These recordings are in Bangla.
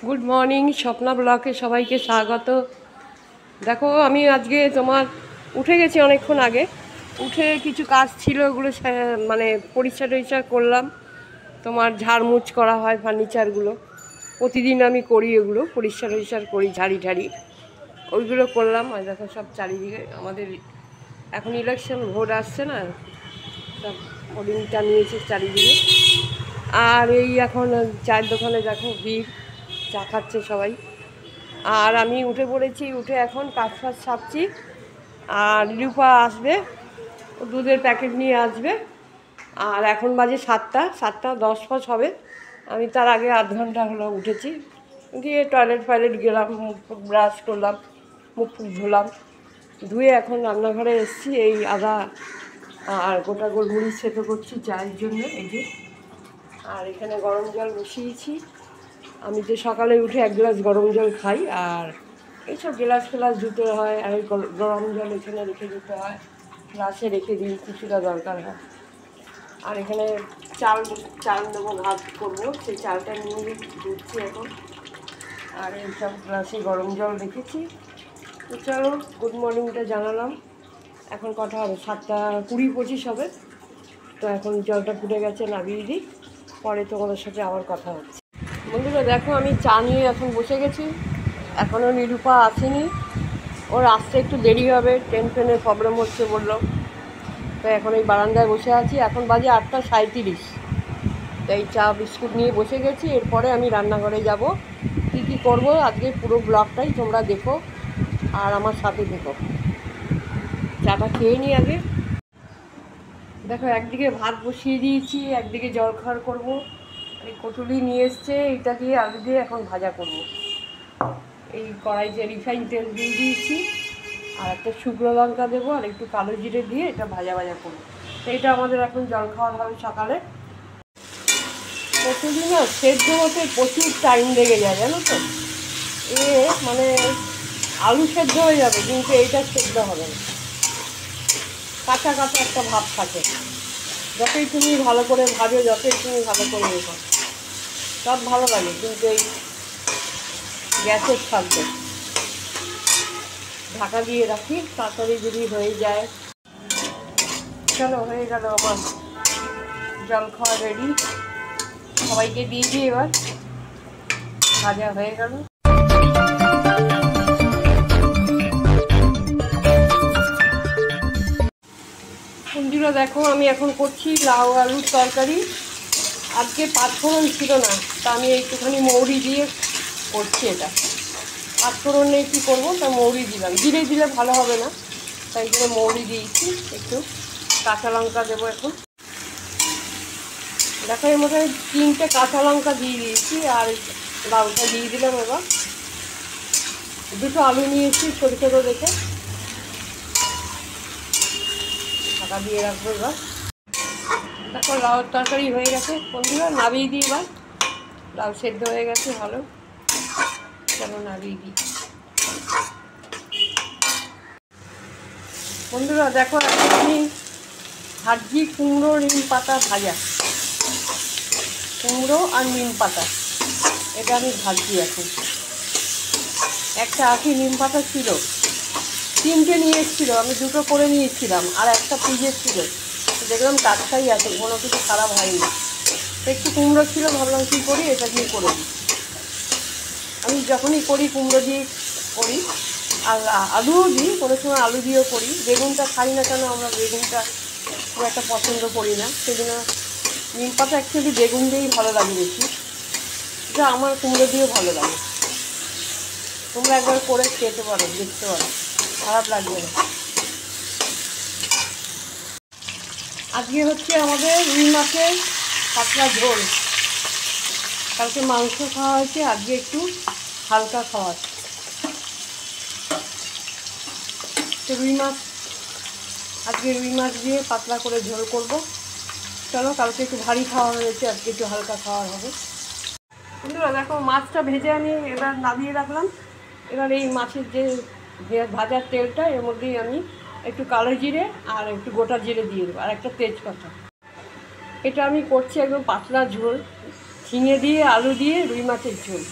গুড মর্নিং, স্বপ্না ব্লকে সবাইকে স্বাগত। দেখো, আমি আজকে উঠে গেছি অনেকক্ষণ আগে। উঠে কিছু কাজ ছিল, ওগুলো মানে পরিষ্কার টরিষ্কার করলাম। ঝাড়মুছ করা হয় ফার্নিচারগুলো, প্রতিদিন আমি করি, ওগুলো পরিষ্কার টরিষ্কার করি, ঝাড়ি ঝাড়ি ওইগুলো করলাম। আর দেখো সব চারিদিকে আমাদের এখন ইলেকশন ভোট আসছে না, সব হোর্ডিংটা নিয়েছে চারিদিকে। আর এই এখন চায়ের দোকানে দেখো ভিড়, চা খাচ্ছে সবাই। আর আমি উঠে পড়েছি, উঠে এখন কাজ ফাজ ছাপছি। আর রূপা আসবে, ও দুধের প্যাকেট নিয়ে আসবে। আর এখন বাজে 7:10 হবে। আমি তার আগে আধ ঘন্টা হলো উঠেছি, গিয়ে টয়লেট গেলাম, মুখ ব্রাশ করলাম, মুখ ফুক ধুলাম, ধুয়ে এখন রান্নাঘরে এসেছি। এই আদা আর গোটা গোলমরিচ সেদ্ধ করছি চায়ের জন্য, এই যে। আর এখানে গরম জল বসিয়েছি। আমি যে সকালে উঠে 1 গ্লাস গরম জল খাই, আর এইসব গ্লাস ফেলাস ধুতে হয়, আর এই গরম জল এখানে রেখে দিতে হয়, গ্লাসে রেখে দিই, কিছুটা দরকার হয়। আর এখানে চাল দেবো, ভাত করবো, সেই চালটা নিয়ে ধুচ্ছি এখন। আর এইসব গ্লাসে গরম জল রেখেছি। তো চলো, গুড মর্নিংটা জানালাম। এখন কথা হবে, 7:20-25 হবে। তো এখন জলটা ফুটে গেছে, নামিয়ে দিই, পরে তোমাদের সাথে আবার কথা হচ্ছে। বন্ধুরা দেখো, আমি চা নিয়ে এখন বসে গেছি। এখনও নিরূপা আসেনি, ওর আসতে একটু দেরি হবে, ট্রেনের প্রবলেম হচ্ছে বললো। তো এখন এই বারান্দায় বসে আছি, এখন বাজে 8:37। তো এই চা বিস্কুট নিয়ে বসে গেছি। এরপরে আমি রান্নাঘরে যাব, কী কী করবো আজকে পুরো ব্লগটাই তোমরা দেখো আর আমার সাথে দেখো। চাটা খেয়ে নিই আগে। দেখো, একদিকে ভাত বসিয়ে দিয়েছি, একদিকে জলখাবার করবো। এই কটুলি নিয়ে এসছে, এইটা দিয়ে আলু দিয়ে এখন ভাজা করব। এই কড়াইতে রিফাইন তেল দিয়ে দিয়েছি, আর একটা শুকনো লঙ্কা দেবো, আর একটু কালো জিরে দিয়ে এটা ভাজা ভাজা করবো। তো এটা আমাদের এখন জলখাবার হবে সকালে। কটুলি না সেদ্ধ হতে প্রচুর টাইম লেগে যায়, জানো তো। মানে আলু সেদ্ধ হয়ে যাবে, কিন্তু এইটা সেদ্ধ হবে না, কাঁচা কাঁচা একটা ভাব থাকে। যতই তুমি ভালো করে ভাজো, যতই তুমি ভালো করে রেখো, সব ভালো লাগে, কিন্তু এই গ্যাসের থাকবে। ঢাকা দিয়ে রাখি, তাড়াতাড়ি যদি হয়ে যায়। চলো, হয়ে গেল আমার জল খাওয়া রেডি। সবাইকে দিয়ে দিই এবার, ভাজা হয়ে গেল। বন্ধুরা দেখো, আমি এখন করছি লাউ আলুর তরকারি। আজকে পাঁচফোড়ন ছিল না, তা আমি একটুখানি মৌরি দিয়ে করছি এটা। পাঁচফোড়নে কী করবো, তা মৌরি দিলাম, জিরে দিলে ভালো হবে না, তাই জন্য মৌরি দিয়েছি। একটু কাঁচা লঙ্কা দেবো এখন। দেখো, এর মধ্যে 3টে কাঁচা লঙ্কা দিয়ে দিয়েছি, আর লাউটা দিয়ে দিলাম। এবার 2টো আলু নিয়েছি ছোটো ছোটো দেখে, ঢাকা দিয়ে রাখবো। এবার দেখো, লাউর তরকারি হয়ে গেছে বন্ধুরা, নামিয়ে দিই এবার। লাউ সেদ্ধ হয়ে গেছে ভালো, চলো নামিয়ে দিই। বন্ধুরা দেখো, এখন আমি ভাজি কুমড়ো নিম পাতা ভাজা, কুমড়ো আর নিম পাতা, এটা আমি ভাজছি এখন। একটা আখি নিম পাতা ছিল, 3টে নিয়ে এসেছিলো, আমি 2টো করে নিয়েছিলাম, আর একটা ফ্রিজে ছিল, দেখলাম টাটকাই আছে, কোনো কিছু খারাপ হয়নি। একটু কুমড়ো ছিল, ভাবলাম কী করি, এটা দিয়ে করে দিই। আমি যখনই করি কুমড়ো দিয়ে করি, আর আলুও দিই, কোনো সময় আলু দিয়েও করি। বেগুনটা খাই না কেন, আমরা বেগুনটা খুব একটা পছন্দ করি না, সেই জন্য নিম পাতা অ্যাকচুয়ালি বেগুন দিয়েই ভালো লাগে বেশি। যা আমার কুমড়ো দিয়েও ভালো লাগে। তোমরা একবার করে খেতে পারো, দেখতে পারো, খারাপ লাগবে না। আজকে হচ্ছে আমাদের রুই মাছের পাতলা ঝোল। কালকে মাংস খাওয়া হয়েছে, আজকে একটু হালকা খাওয়া। তো আজকে রুই মাছ দিয়ে পাতলা করে ঝোল করব। চলো, কালকে একটু ভারী খাওয়া হয়েছে, আজকে একটু হালকা খাওয়া হবে। বন্ধুরা দেখো, মাছটা ভেজে আমি এবার নামিয়ে রাখলাম। এবার এই মাছের যে ভাজার তেলটা, এর মধ্যেই আমি একটু কালো জিরে আর একটু গোটা জিরে দিয়ে দেবো, আর একটা তেজপাতা। এটা আমি করছি একদম পাতলা ঝোল, ঝিঙে দিয়ে আলু দিয়ে রুই মাছের ঝোল।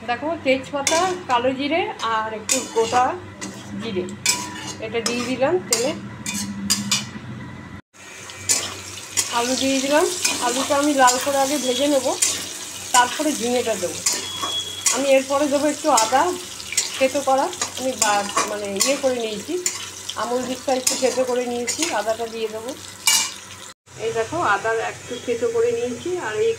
দেখো তেজপাতা, কালো জিরে আর একটু গোটা জিরে এটা দিয়ে দিলাম তেলে। আলু দিয়ে দিলাম। আলুটা আমি লাল করে আগে ভেজে নেব, তারপরে ঝিঙেটা দেবো। আমি এরপরে দেবো একটু আদা থেতো করা, আমি মানে ইয়ে করে নিয়েছি, আমুল দিকটা একটু থেতো করে নিয়েছি, আদাটা দিয়ে দেবো। এই দেখো আদা একটু থেতো করে নিয়েছি, আর এই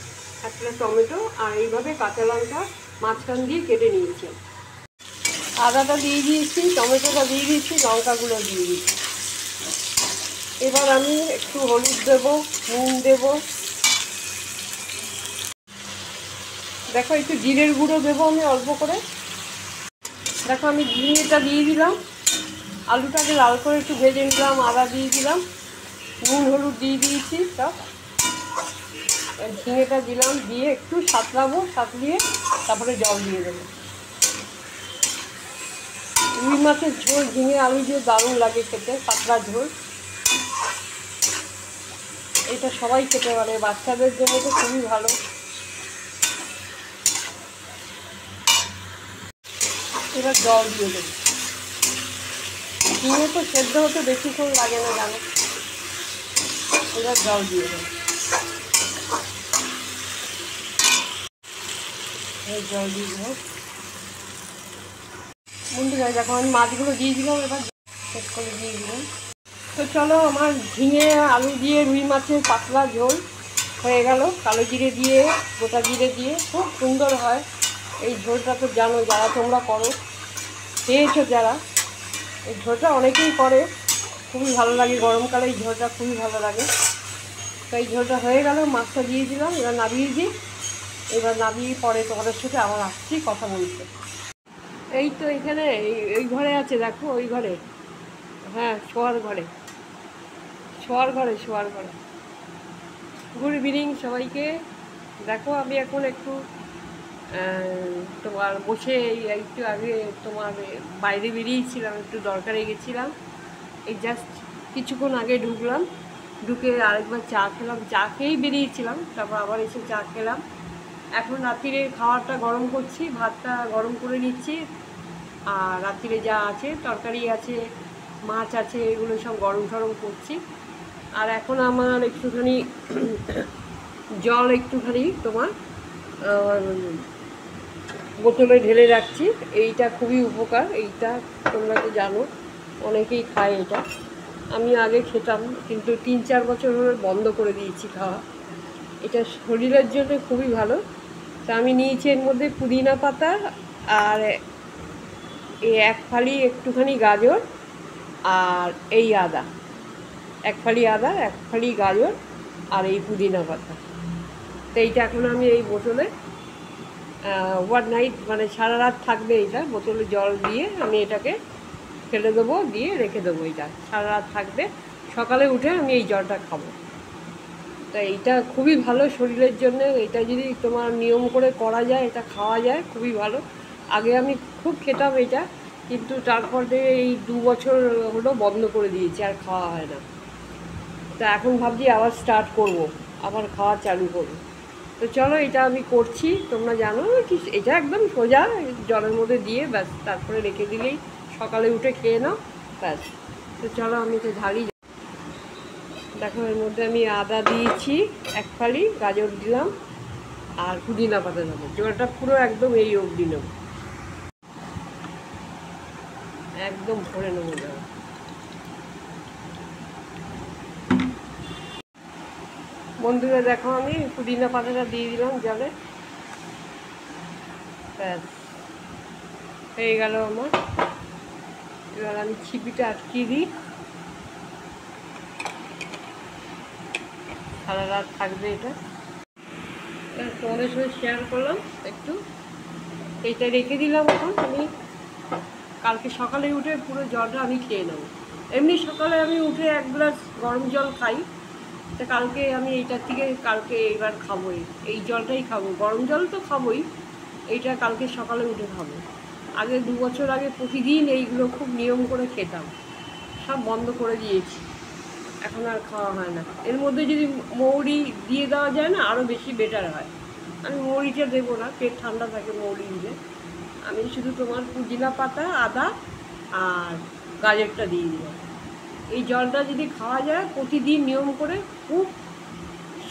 একটা টমেটো আর এইভাবে কাঁচা লঙ্কা মাঝখান দিয়ে কেটে নিয়েছি। আদাটা দিয়ে দিয়েছি, টমেটোটা দিয়ে দিয়েছি, লঙ্কাগুলো দিয়ে দিয়েছি। এবার আমি একটু হলুদ দেবো, নুন দেবো, দেখো একটু জিরের গুঁড়ো দেবো আমি অল্প করে। দেখো আমি ঝিঙেটা দিয়ে দিলাম, আলুটাকে লাল করে একটু ভেজে নিলাম, আদা দিয়ে দিলাম, নুন হলুদ দিয়ে দিয়েছি সব। ঝিঙেটা দিলাম, দিয়ে একটু সাঁতলাবো, সাঁতলিয়ে তারপরে জল দিয়ে দেবো। রুই মাছের ঝোল ঝিঙে আলু দিয়ে দারুণ লাগে খেতে, পাতলা ঝোল। এটা সবাই খেতে পারে, বাচ্চাদের জন্য তো খুবই ভালো। এবার জল দিয়ে দেবো। ঝিঙে তো সেদ্ধ হতে বেশিক্ষণ লাগে না জানো। এবার জল দিয়ে দেবো। জল দিয়ে দেবো। বন্ধুরা দেখো আমি মাছগুলো দিয়ে দিলাম, এবার চেক করে দিয়ে দিলাম। তো চলো আমার ঝিঙে আলু দিয়ে রুই মাছের পাতলা ঝোল হয়ে গেল। কালো জিরে দিয়ে, গোটা জিরে দিয়ে খুব সুন্দর হয় এই ঝোলটা, তো জানো যারা তোমরা করো, খেয়েছো যারা, এই ঝোলটা অনেকেই করে, খুবই ভালো লাগে গরমকালে এই ঝোলটা খুবই ভালো লাগে। তো এই ঝোলটা হয়ে গেল, মাছটা দিয়ে দিলাম, এবার নামিয়ে দিই। এবার নামিয়ে পরে তোমাদের সাথে আবার আসছি কথা বলতে। এই তো এখানে এই ঘরে আছে, দেখো ওই ঘরে, হ্যাঁ শোয়ার ঘরে, শোয়ার ঘরে, শোয়ার ঘরে। গুড ইভিনিং সবাইকে। দেখো আমি এখন একটু তোমার বসে একটু আগে তোমার বাইরে বেরিয়েছিলাম, একটু দরকারে গেছিলাম, এই জাস্ট কিছুক্ষণ আগে ঢুকলাম, ঢুকে আরেকবার চা খেলাম, চা খেয়েই বেরিয়েছিলাম, তারপর আবার এসে চা খেলাম। এখন রাত্রিরে খাওয়াটা গরম করছি, ভাতটা গরম করে নিচ্ছি, আর রাত্রিরে যা আছে তরকারি আছে, মাছ আছে, এগুলো সব গরম টরম করছি। আর এখন আমার একটুখানি জল একটুখানি তোমার বোতলে ঢেলে রাখছি। এইটা খুবই উপকার, এইটা তোমরা তো জানো, অনেকেই খায় এটা। আমি আগে খেতাম, কিন্তু 3-4 বছর হলে বন্ধ করে দিয়েছি খাওয়া। এটা শরীরের জন্য খুবই ভালো। তা আমি নিয়েছি এর মধ্যে পুদিনা পাতা, আর এই এক ফালি একটুখানি গাজর, আর এই আদা, এক ফালি আদা, এক ফালি গাজর, আর এই পুদিনা পাতা। তো এইটা এখন আমি এই বোতলে ওভারনাইট, মানে সারা রাত থাকবে, এইটা বোতলে জল দিয়ে আমি এটাকে ফেলে দেবো, দিয়ে রেখে দেবো, এইটা সারা রাত থাকবে, সকালে উঠে আমি এই জলটা খাবো। তো এইটা খুবই ভালো শরীরের জন্য, এটা যদি তোমার নিয়ম করে করা যায়, এটা খাওয়া যায়, খুবই ভালো। আগে আমি খুব খেতাম এটা, কিন্তু তারপরে এই 2 বছর হলো বন্ধ করে দিয়েছি, আর খাওয়া হয় না। তা এখন ভাবছি আবার স্টার্ট করব, আবার খাওয়া চালু করব। তো চলো এটা আমি করছি, তোমরা জানো কি, এটা একদম সোজা, জলের মধ্যে দিয়ে ব্যাস, তারপরে রেখে দিলেই সকালে উঠে খেয়ে নাও, ব্যাস। তো চলো আমি তো ঢালি। দেখো এর মধ্যে আমি আদা দিয়েছি এক ফালি, গাজর দিলাম, আর পুদিনা পাতা দেবো। জলটা পুরো একদম এই অবধি নেবো, একদম ভরে নেবো জল। বন্ধুরা দেখো আমি পুদিনা পাতাটা দিয়ে দিলাম জলে, ব্যাস হয়ে গেল আমার। এবার আমি ছিপিটা আটকিয়ে দিই, সারা রাত থাকবে এটা। তোমাদের সাথে শেয়ার করলাম একটু, এইটা রেখে দিলাম। এখন আমি কালকে সকালে উঠে পুরো জলটা আমি খেয়ে নেবো। এমনি সকালে আমি উঠে 1 গ্লাস গরম জল খাই, তা কালকে আমি এইটার থেকে কালকে এবার খাবোই, এই জলটাই খাবো, গরম জল তো খাবোই, এইটা কালকে সকালে উঠে খাবো। আগে 2 বছর আগে প্রতিদিন এইগুলো খুব নিয়ম করে খেতাম, সব বন্ধ করে দিয়েছি, এখন আর খাওয়া হয় না। এর মধ্যে যদি মৌরি দিয়ে দেওয়া যায় না, আরও বেশি বেটার হয়। আমি মৌরিটা দেবো না, পেট ঠান্ডা থাকে মৌরি দিলে, আমি শুধু তোমার পুদিনা পাতা, আদা আর গাজরটা দিয়ে দিলাম। এই জলটা যদি খাওয়া যায় প্রতিদিন নিয়ম করে, খুব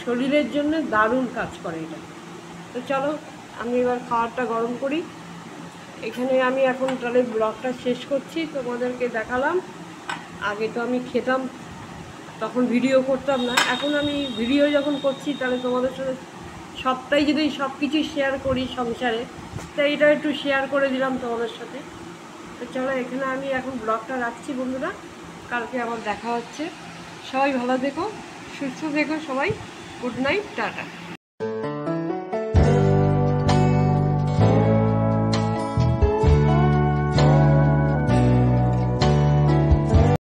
শরীরের জন্য দারুণ কাজ করে এটা। তো চলো আমি এবার খাবারটা গরম করি। এখানে আমি এখন তাহলে ব্লগটা শেষ করছি, তোমাদেরকে দেখালাম। আগে তো আমি খেতাম, তখন ভিডিও করতাম না। এখন আমি ভিডিও যখন করছি তাহলে তোমাদের সাথে সবটাই যদি সব কিছু শেয়ার করি সংসারে, তাই এটা একটু শেয়ার করে দিলাম তোমাদের সাথে। তো চলো এখানে আমি এখন ব্লগটা রাখছি বন্ধুরা, কালকে আবার দেখা হচ্ছে। সবাই ভালো থেকো, সুস্থ থেকো সবাই। Good night, tata.